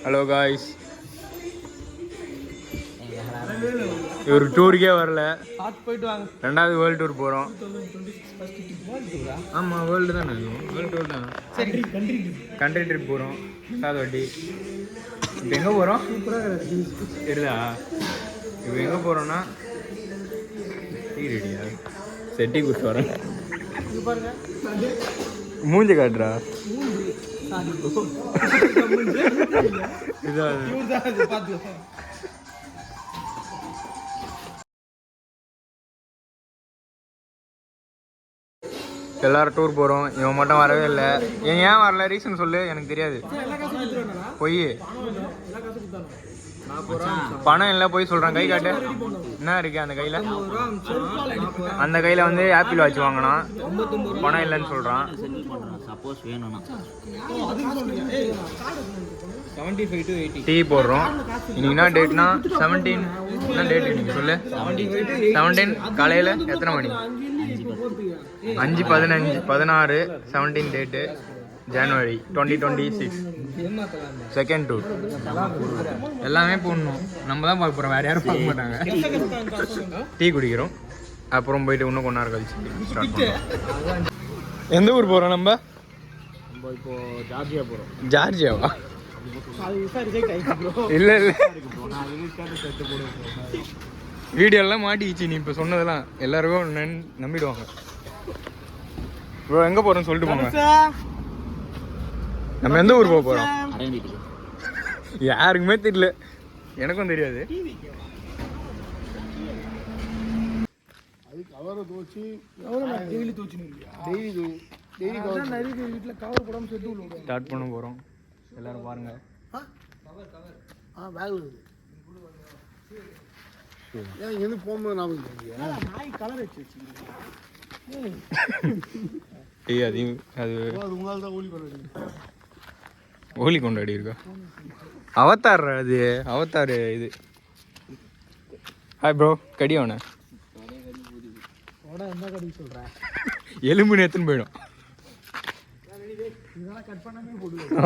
Hello guys, ஒரு டூருக்கே வரல. ரெண்டாவது வேர்ல்டு டூர் போகிறோம். ஆமாம், வேர்ல்டு தானே, வேர்ல்டு டூர் தான். சரி, கண்ட்ரி ட்ரிப் போகிறோம். சாதவட்டி. இப்போ எங்கே போகிறோம்? சரிதா, இப்போ எங்கே போகிறோன்னா டீ ரெடியா? சரி, டீ குடிச்சு வரேன். மூஞ்சி காட்டுறா. எல்லாரும் டூர் போகிறோம். இவன் மட்டும் வரவே இல்லை. ஏன் வரல? ரீசன் சொல்லு, எனக்கு தெரியாது. பொய், பணம் இல்லை, போய் சொல்கிறான். கை காட்டு. என்ன இருக்கு அந்த கையில்? அந்த கையில் வந்து ஆப்பிள் வாட்ச் வாங்கினான். பணம் இல்லைன்னு சொல்கிறான். சப்போஸ் வேணும்னா டீ போடுறோம். இன்னைக்கு என்ன டேட்னா 17. என்ன டேட் இன்னைக்கு சொல்லு? 17 காலையில் எத்தனை மணி? 5:15 17 டேட்டு ஜனவரி 2026. Second tour. எல்லாமே போடணும். நம்ம தான் பார்க்க போகிறோம், வேறு யாரும் பார்க்க மாட்டாங்க. டீ குடிக்கிறோம். அப்புறம் போயிட்டு இன்னும் கொஞ்ச நேரம் கழிச்சு ஸ்டார்ட் பண்ணுறோம். எந்த ஊர் போகிறோம் நம்ம? இப்போ ஜார்ஜியா போகிறோம். ஜார்ஜியாவா? இல்லை இல்லை, வீடியோலாம் மாட்டிக்கிச்சு. நீ இப்போ சொன்னதெல்லாம் எல்லாருக்கும் நம்பிடுவாங்க. ப்ரோ எங்கே போகிறோன்னு சொல்லிட்டு போங்க. நம்ம எந்த ஊர் போக போகிறோம்? யாருக்குமே தெரியல, எனக்கும் தெரியாது. ஸ்டார்ட் பண்ண போகிறோம். எல்லாரும் பாருங்க. ஹோலி கொண்டாடி இருக்கா? அவதார் அது, அவதார் இது. ஹாய் ப்ரோ, கடி அவனை. எலும்பு நேத்துன்னு போயிடும்.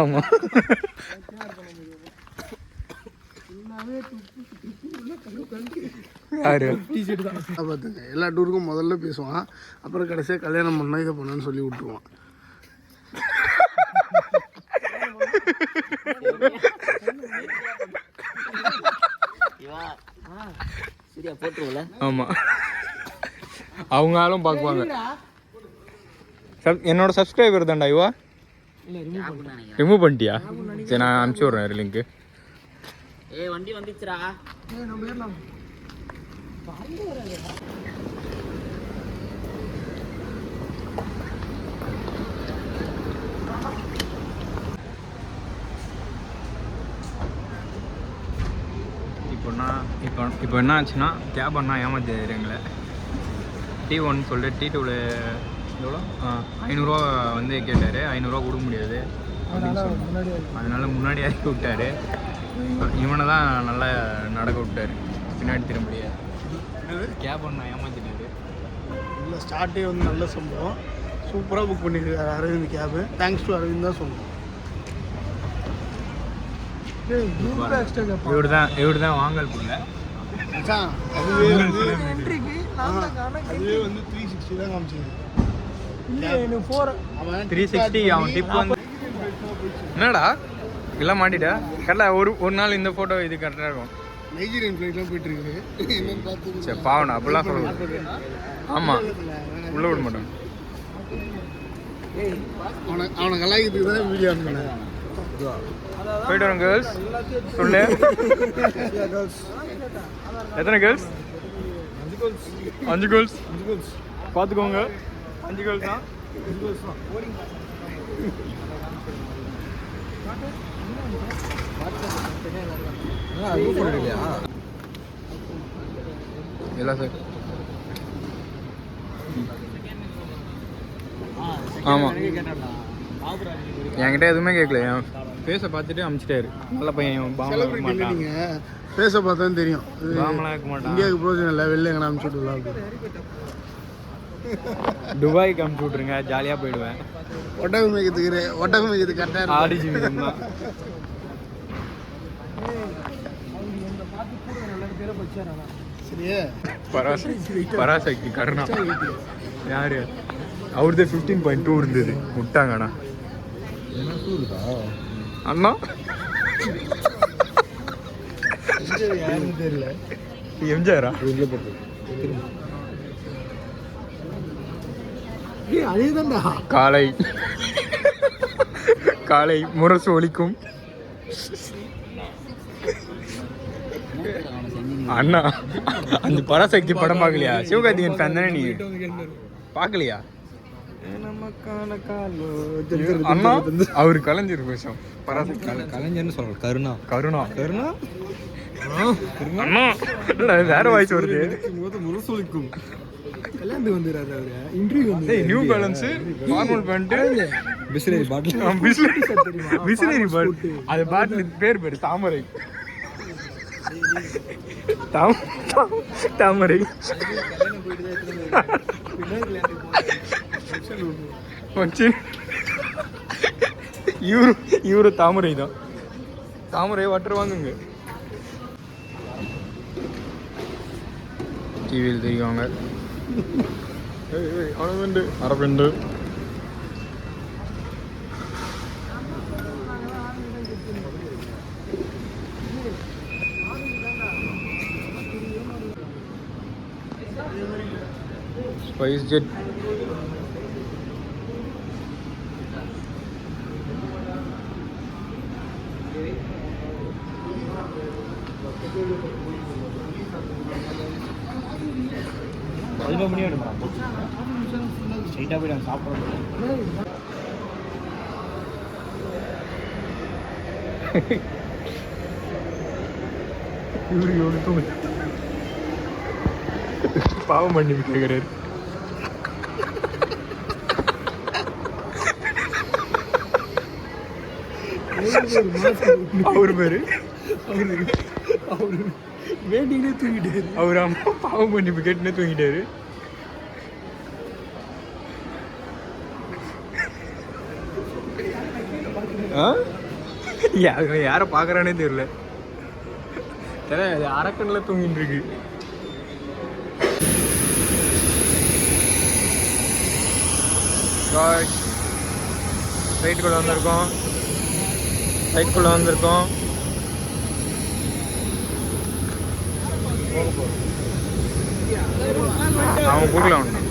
ஆமா, எல்லா டூருக்கும் முதல்ல பேசுவான், அப்புறம் கடைசியாக கல்யாணம் பண்ணா இதை பண்ணான்னு சொல்லி விட்டுருவான். ஆமா, அவங்க ஆளும் பார்க்குவாங்க. என்னோட சப்ஸ்கிரைபர் தான்டா இவா. ரிமூவ் பண்ணிட்டியா? சரி, நான் அனுப்பிச்சி விட்றேன் லிங்க்கு. வண்டி வந்துச்சுரா. இப்போ என்ன ஆச்சுன்னா, கேப் அண்ணா ஏமாத்திடுறாரு எங்களை. T1 சொல்லிட்டு T2வில் எவ்வளோ 500 வந்து கேட்டார். 500 கொடுக்க முடியாது அப்படின்னு சொன்னார். அதனால முன்னாடி இறக்கி விட்டார். இவனை தான் நல்லா நடக்க விட்டார், பின்னாடி திரும்ப முடியாது. கேப் அண்ணா ஏமாத்திட்டாரு. இல்லை, ஸ்டார்ட்டே வந்து நல்ல சம்பவம். சூப்பராக புக் பண்ணியிருக்காரு Aravind cab. Thanks to Aravind தான் சொல்லணும். இவர் தான் வாங்கல் புள்ள. அதுவே வந்து 360 தான் காமிச்சிது. 360 அவன் டிப் வந்து. என்னடா எல்லாம் மாட்டிட்டா? கரெக்டாக ஒரு நாள் இந்த ஃபோட்டோ இது கரெக்டாக இருக்கும். நைஜீரியன் ஃப்ளைட்லாம் போயிட்டு இருக்குது. என்னன்னு பார்த்து சரி, பாவண்ணா அப்படிலாம் சொல்லுவாங்க. ஆமாம், உள்ளே விட மாட்டான். அவனை கலாய்க்கிறதுக்கு தான் வீடியோ அனுப்பினேன். போயிட்டு வரோம் கேர்ள்ஸ். சொல்லு, எத்தனை கேர்ள்ஸ்? 5 கேர்ள்ஸ். பார்த்துக்கோங்க, 5 கேர்ள்ஸ் தான். இல்லை சார். ஆமாம், என்கிட்ட எதுவுமே கேட்கல. என் ஃபேஸை பார்த்துட்டு அனுப்பிச்சிட்டாரு. நல்ல பையன். நீங்கள் ஃபேஸை பார்த்தான்னு தெரியும். பாமெலாம் இருக்க மாட்டான். இந்தியாவுக்கு பிரோஜனம் இல்லை, வெளில எங்கே அனுப்பிச்சு விட்டுலாம். துபாய்க்கு அனுப்பிச்சி விட்ருங்க, ஜாலியாக போயிடுவேன். ஒட்டகம் மேய்க்கிறதுக்கு கரெக்டாக ஆடிஜி மிதம் தான். சரியே பராசக்தி கருணா யாரு அவருதே 15.2 இருந்தது விட்டாங்கண்ணா அண்ணா யாருன்னு தெரியல எம்ஜிஆரா அதேதான்டா காலை காலை முரசு ஒலிக்கும் அண்ணா அந்த பராசக்தி படம் பார்க்கலையா சிவகார்த்திகேயன் ஃபேன் தானே நீ பார்க்கலையா அண்ணா அவரு கலைஞர் பேசும் பராசக்தி கலைஞர்னு சொல்ற கருணா கருணா கருணா அண்ணா இல்ல வேற வாய்ஸ் வருது முரசொலிக்கும் கல்யாணத்துக்கு வந்துடுறாரு அவரு இன்டர்வியூ வந்து New Balance formal pant Bisleri bottle Bisleri bottle அது பாட்டில் பேர் தாமரை தாமரை இவரு தாமரை தான் தாமரை வாட்டர் வாங்குங்க டிவியில் தெரியுவாங்க அரபண்டு ஸ்பைஸ் ஜெட் பதினோரு மணி வேணுமா ஸ்ட்ரைட்டாக போய் நாங்கள் சாப்பிட்றோம் இவருக்கு எவ்வளோ தூங்க பாவம் பண்ணி கேட்குறாரு அவர் பேரு அவரு வேண்டிங்கன்னே தூங்கிட்டாரு அவர் அம்மா பாவம் பண்ணி கேட்டுனே தூங்கிட்டாரு யாரை பார்க்குறானே தெரியல அரக்கன்ல தூங்கிட்டு இருக்கு ரைட்டுக்குள்ள வந்திருக்கோம் ரைட்டுக்குள்ள வந்திருக்கோம் அவன் கொடுக்கல அவன்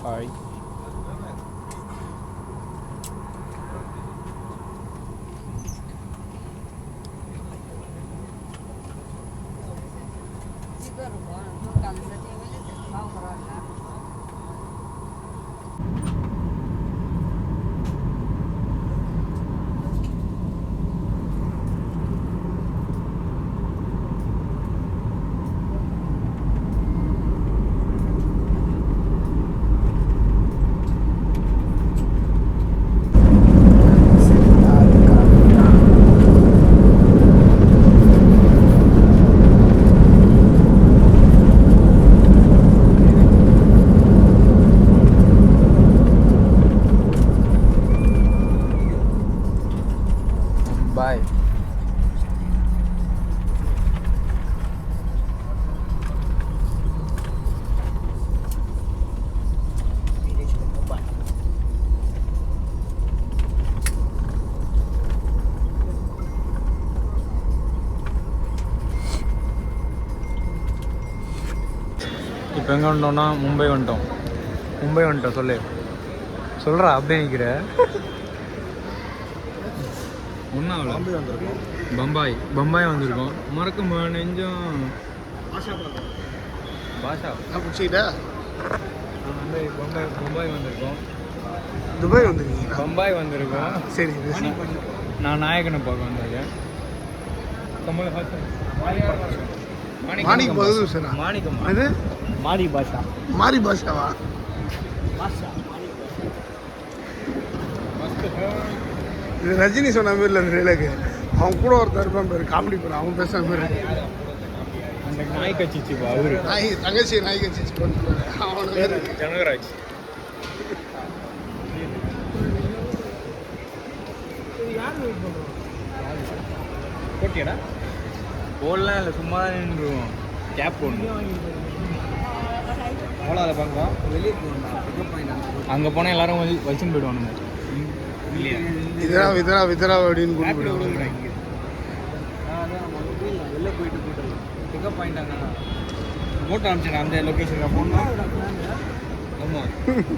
Hi. Bye. இப்போ எங்கே வந்துட்டோம்னா மும்பை வந்துட்டோம் சொல்லு சொல்கிறா அப்படியே நிற்கிற ஒன்றாவில் பம்பாய் வந்திருக்கோம் மறக்க நெஞ்சம் பாஷா பிடிச்சிக்கிட்டா வந்து பம்பாய் வந்திருக்கோம் துபாய் வந்துருக்கீங்களா பம்பாய் வந்திருக்கோம் சரி நான் நாயகனை பார்க்க வந்திருக்கேன். கமல் ஹாசன் மாணிக் பகதூர் சார். மாணிக்கம் இது மாரி பாஷா மாரி பாஷாவா? இது ரஜினி சொன்ன மாதிரி இல்லை. அந்த டைலாக்கு அவன் கூட ஒருத்தர் இருப்பான் பேர், காமெடி பேர், அவன் பேசுகிற மாதிரி. அந்த நாய் கட்சி அவரு நாய் தங்கச்சி நாய் கட்சி அவனு பேர் ஜனகராஜ். போட்டியாடா? போடலாம் இல்லை, சும்மா தான் நின்றுவோம். கேப் போடணும். அவ்வளோ அதை பார்க்கலாம். வெளியே போகணும். அங்கே போனால் எல்லாரும் வச்சுன்னு போயிடுவானுங்க. இல்லையா? விதரா விதரா விதரா அப்படின்னு கூப்பிடுவாங்க. வெளில போயிட்டு பிக்கப் பாயிண்ட் அங்கே போட்டு அனுப்பிச்சேன். அந்த லொக்கேஷனுக்கு போகணும். ஆமாம்.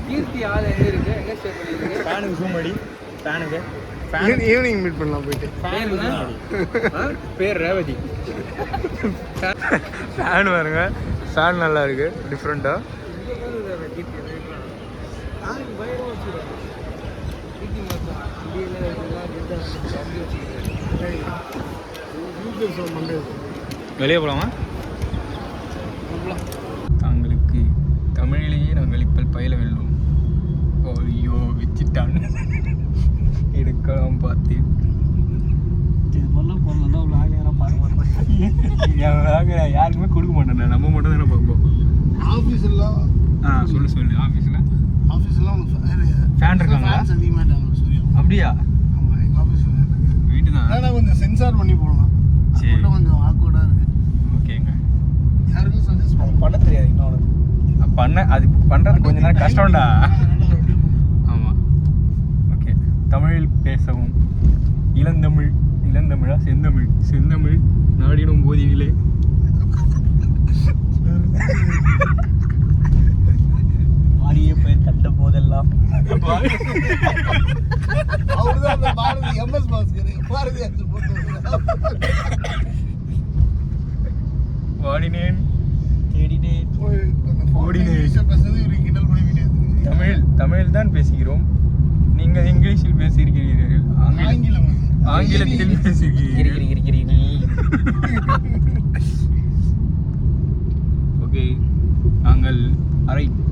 கீர்த்தி ஆள் எங்கே இருக்குது? எங்கே ஸ்டே பண்ணியிருக்கு? ஃபேனுக்கு ஜூம் அடி. ஃபேனுக்கு ஈவினிங் மீட் பண்ணலாம் போயிட்டு. பேர் ரேவதி. ஃபேன் பாருங்க, ஃபேன் நல்லா இருக்கு, டிஃப்ரெண்டா. வெளியே போகலாமா? தாங்களுக்கு தமிழிலேயே நாங்கள் இப்போ பயில வெல்லும். ஐயோ வச்சுட்டான். எடுக்கலாம் பார்த்து இது மாதிரிலாம் போடலாம். ஒரு ஆகியாரம் பார்க்க மாட்டேன். யாருக்குமே கொடுக்க மாட்டேன், நம்ம மட்டும் தானே பார்ப்போம். ஆஃபீஸ்லாம் சொல்லு ஆஃபீஸில் ஆஃபீஸ்லாம் ஃபேன் இருக்காங்களா? அதிகமாகிட்டாங்க. சூர்யா அப்படியா? ஆமாம், எங்கள் ஆஃபீஸில் வீட்டு தான். ஆனால் கொஞ்சம் சென்சார் பண்ணி போடலாம். சரி, கொஞ்சம் ஆக்வர்டாக இருக்குது. ஓகேங்க. யாருக்கும் சஜஸ்ட் பண்ண தெரியாது இன்னொரு அது பண்ணுறது கொஞ்ச நேரம் கஷ்டம்டா. ஆமாம், ஓகே. தமிழில் பேசவும். இளந்தமிழா செந்தமிழ் நாடினும் போதினிலே. மாறிய பெயர் கட்ட போதெல்லாம் அவர்தான் அந்த பாரதி MS பாஸ்கர் பாரதியார் வாடினேன் தேடினேன் தமிழ் தான் பேசுகிறோம், நீங்கள் இங்கிலீஷில் பேசியிருக்கிறீர்கள், ஆங்கிலத்தில் பேசியிருக்கிறீர்கள். ஓகே, நாங்கள்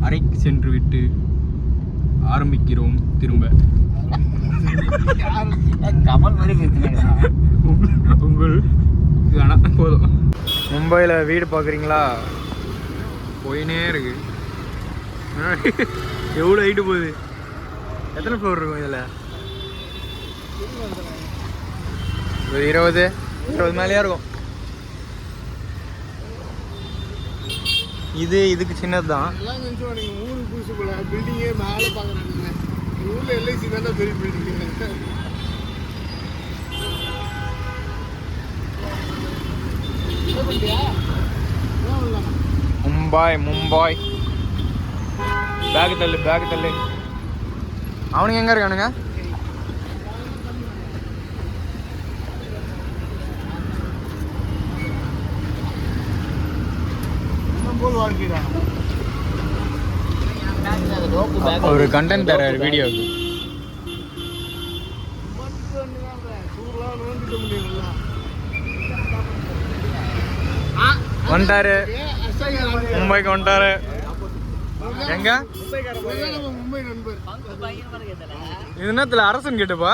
அறைக்கு சென்று விட்டு ஆரம்பிக்கிறோம் திரும்ப. கமல் மாதிரி பேசுகிறேன். உங்கள் ஆனால் போதும். மும்பையில் வீடு பார்க்குறீங்களா? போயினே இருக்கு. எவ்வளோ ஹைட்டு போகுது? எத்தனை ஃப்ளோர் இருக்கும் இதில்? ஒரு 20 மேலேயா இருக்கும். இதுக்கு சின்னது தான். எல்லாம் நினச்சோம் நீங்கள் ஊருக்கு புதுசு போல பில்டிங்கே மேலே பார்க்குறாங்க. ஊரில் LIC தானே பெரிய பில்டிங். மும்பாய் பேக் தள்ளு. அவனுங்க எங்கே இருக்கானுங்க? ஒரு கண்டென்ட் தராரு வீடியோவுக்கு. வந்துட்டாரு, மும்பைக்கு வந்துட்டாரு. எங்க மும்பை நண்பர் இது என்னத்துல அரசன் கேட்டுப்பா.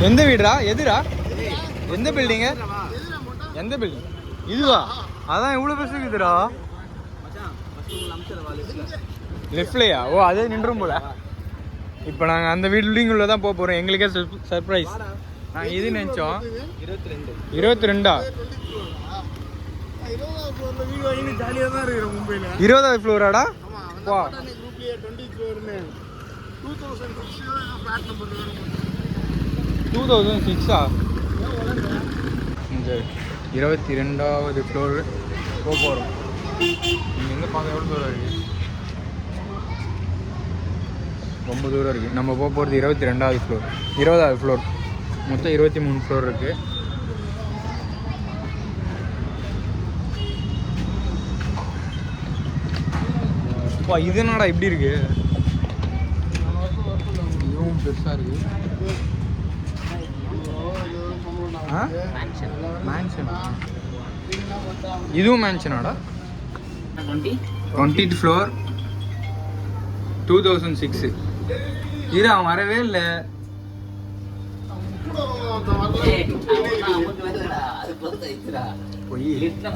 எந்த வீடுடா? எதுடா? எந்த பில்டிங்கு? எந்த பில்டிங் இதுவா? அதான் இவ்வளோ பெருசு இருக்குதுடா. லெஃப்ட்லையா? ஓ, அதே நின்றும் போல. இப்போ நாங்கள் அந்த பில்டிங் உள்ள தான் போக போகிறோம். எங்களுக்கே சர்ப்ரைஸ். நாங்கள் இது நினச்சோம். 22ஆ? 20வது ஃப்ளோராடா? வா, 2006ஆ? இந்த 22வது ஃப்ளோர் போக போகிறோம். நீங்கள் எங்கே பார்க்க எவ்வளோ தூரம் இருக்குது? ரொம்ப தூரம் இருக்குது. நம்ம போக போகிறது 22வது ஃப்ளோர். 20வது ஃப்ளோர். மொத்தம் 23 ஃப்ளோர் இருக்குது. வா இது என்னடா இப்படி இருக்கு? இதுவும் பெருசாக இருக்கு. மேன்ஷனா? இதுவும் மேன்ஷனாடா? 20th floor 2006. இது அவன் வரவே இல்லை.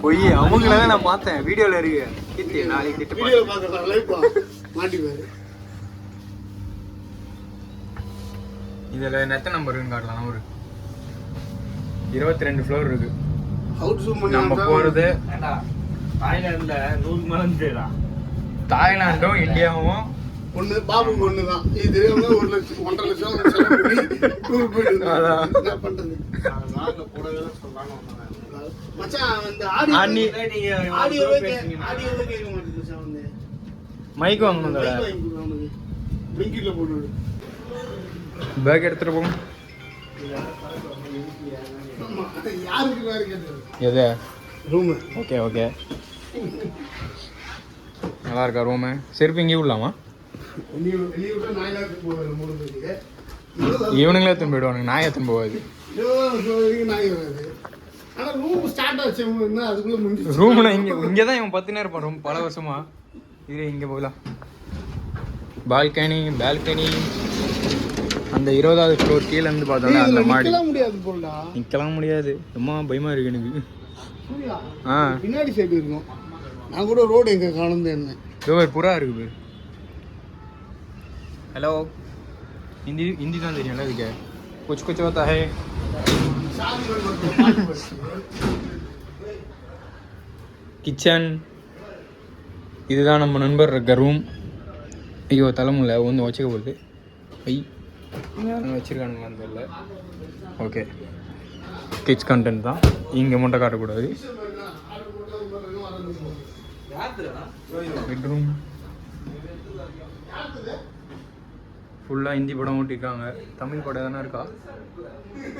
பொய் அவங்கள தான் நான் பார்த்தேன் வீடியோவில் இருக்கு. கீர்த்தி நாளைக்கு இதில் எத்தனை நம்பர் இருக்குன்னு காட்டலாம். ஒரு 22 ஃப்ளோர் இருக்கு. நம்ம போகிறது தாய்லாண்டும் இந்தியாவும் ஒன்று பாபுக்கு ஒன்று தான். இது தெரியாம 1 லட்சம் 1.5 லட்சம் செலவு பண்ணி டூர் போயிட்டு என்ன பண்ணுறது? மச்சான் இந்த ஆடியோவே கேட்க மாட்டேங்குது மச்சான். வந்து மைக் வாங்கணும். பிளிங்கிட்ல போட்டு பேக் எடுத்துட்டு போகும். யாருக்கு வேறு கேட்டது? எது ரூமு? ஓகே ஓகே நல்லா இருக்கா ரூமு? செருப்பு இங்கே விடலாமா? வெளியே விட்டா நாய்லாக்கு போவாரு 3 பேருக்கு. இவனுங்களே எத்தனை போயிடுவானுங்க, நாய் எத்தனை போகாது. 20 நாய் வராது. ஆனால் ரூம் ஸ்டார்ட் ஆச்சு அதுக்குள்ளே முடிஞ்சு. ரூம்ல இங்கே தான் இவன் 10 நேரம் இருப்பான் ரூம் பல வருஷமா. இது இங்கே போகலாம். பால்கனி அந்த 20வது ஃப்ளோர் கீழே இருந்து பார்த்தோம்னா அந்த மாடி முடியாது போலடா. நிற்கலாம் முடியாது. ரொம்ப பயமா இருக்கு எனக்கு. பின்னாடி சைடு இருக்கும். நான் கூட ரோடு எங்க காணும் என்ன இதோ புறா இருக்குது. हेलो हिंदी தான் தெரியும்ல இதுக்கு. कुछ होता है. கிச்சன் இதுதான் நம்ம நண்பர் இருக்க ரூம். ஐயோ தலைமுல ஒன்று வச்சுக்க போகுது. வச்சுருக்கானுங்க அந்த இல்லை. ஓகே கிட்ஸ் கண்டென்ட் தான் இங்கே மட்டும் காட்டக்கூடாது. பெட்ரூம் ஃபுல்லாக ஹிந்தி படம் ஓட்டிருக்காங்க. தமிழ் படம் தானே இருக்கா?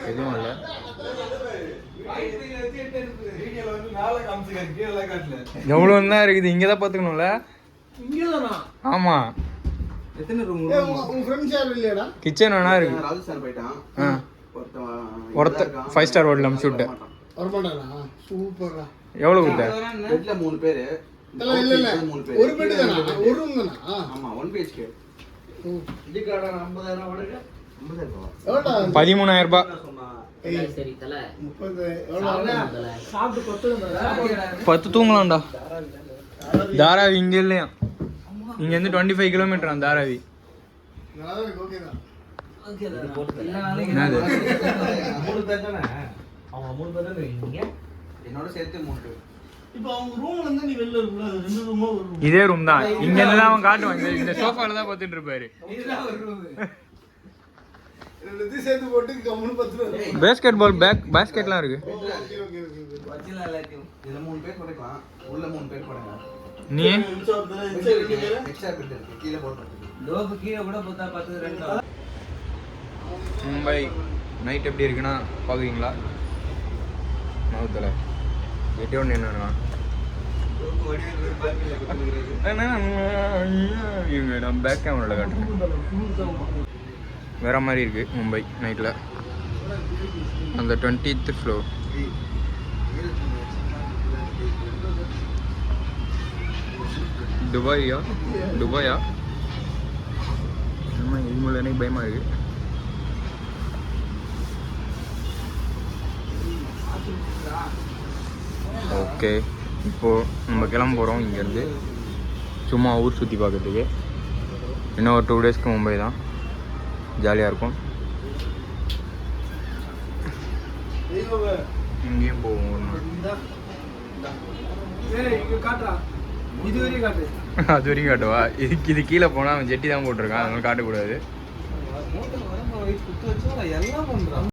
எதுவும் இல்லை. எவ்வளோ தான் இருக்குது. இங்கே தான் பார்த்துக்கணும்ல. ஆமாம் கிச்சன் வேணா இருக்கு. ஒருத்தர் 5 ஸ்டார் ஹோட்டல் அனுப்பிச்சு விட்டேன். எவ்வளோ கொடுத்த? 3 பேர். ஒரு பெட் தானா? ஒரு ரூம் தானா? ஆமா 1 BHK. இதுக்கான 50000 வாடகை 13,000 ரூபாய். சரி தல 30 எவ்வளவு சாப்பிட்டு 10 தூங்கலாம்டா. தாராவி இங்கே இல்லையா? இங்கேருந்து 25 கிலோமீட்டர் அந்த தாராவி. என்னது என்னோட சேர்த்து 3 பேர். இப்போ அவங்க ரூம்ல இருந்து நீ வெளில இருக்கல 2 ரூமோ ஒரு ரூம். இதே ரூம் தான். இங்க இருந்து தான் அவன் காட்டுவாங்க. இந்த சோஃபால தான் பார்த்துட்டு இருப்பாரு. இதுதான் ஒரு ரூம். ரெண்டு சேர்த்து போட்டு கம்முன்னு பத்துறாரு. பேஸ்கெட் பால் பாஸ்கெட்லாம் இருக்கு. வச்சில எல்லாத்தையும் இதுல 3 பேர் படுக்கலாம். உள்ள 3 பேர் படுங்க. நீ எக்ஸ்ட்ரா பெட் இருக்கு. கீழ போட்டுருக்கு. லோபு கீழ கூட போட்டா 10 2. மும்பை நைட் எப்படி இருக்குன்னா பாக்குறீங்களா? நவுத்தல எட்டி ஒன்று என்னன்னா நான் பேக் கேமராவில் காட்டுறேன். வேற மாதிரி இருக்கு மும்பை நைட்டில். அந்த 20th ஃப்ளோர் துபாயா இது எனக்கு பயமாக இருக்கு. ஓகே இப்போது நம்ம கிளம்ப போகிறோம் இங்கேருந்து. சும்மா ஊர் சுற்றி பார்க்கறதுக்கு. இன்னும் ஒரு 2 டேஸ்க்கு மும்பை தான். ஜாலியாக இருக்கும். இங்கேயும் போவோம் ஒரு நாள். இது வரையும் காட்டு. அது வரைக்கும் காட்டுவா? இது கீழே போனால் அவன் ஜெட்டி தான் போட்டிருக்கான். அதனால காட்டக்கூடாது. எல்லாம் பண்றான்.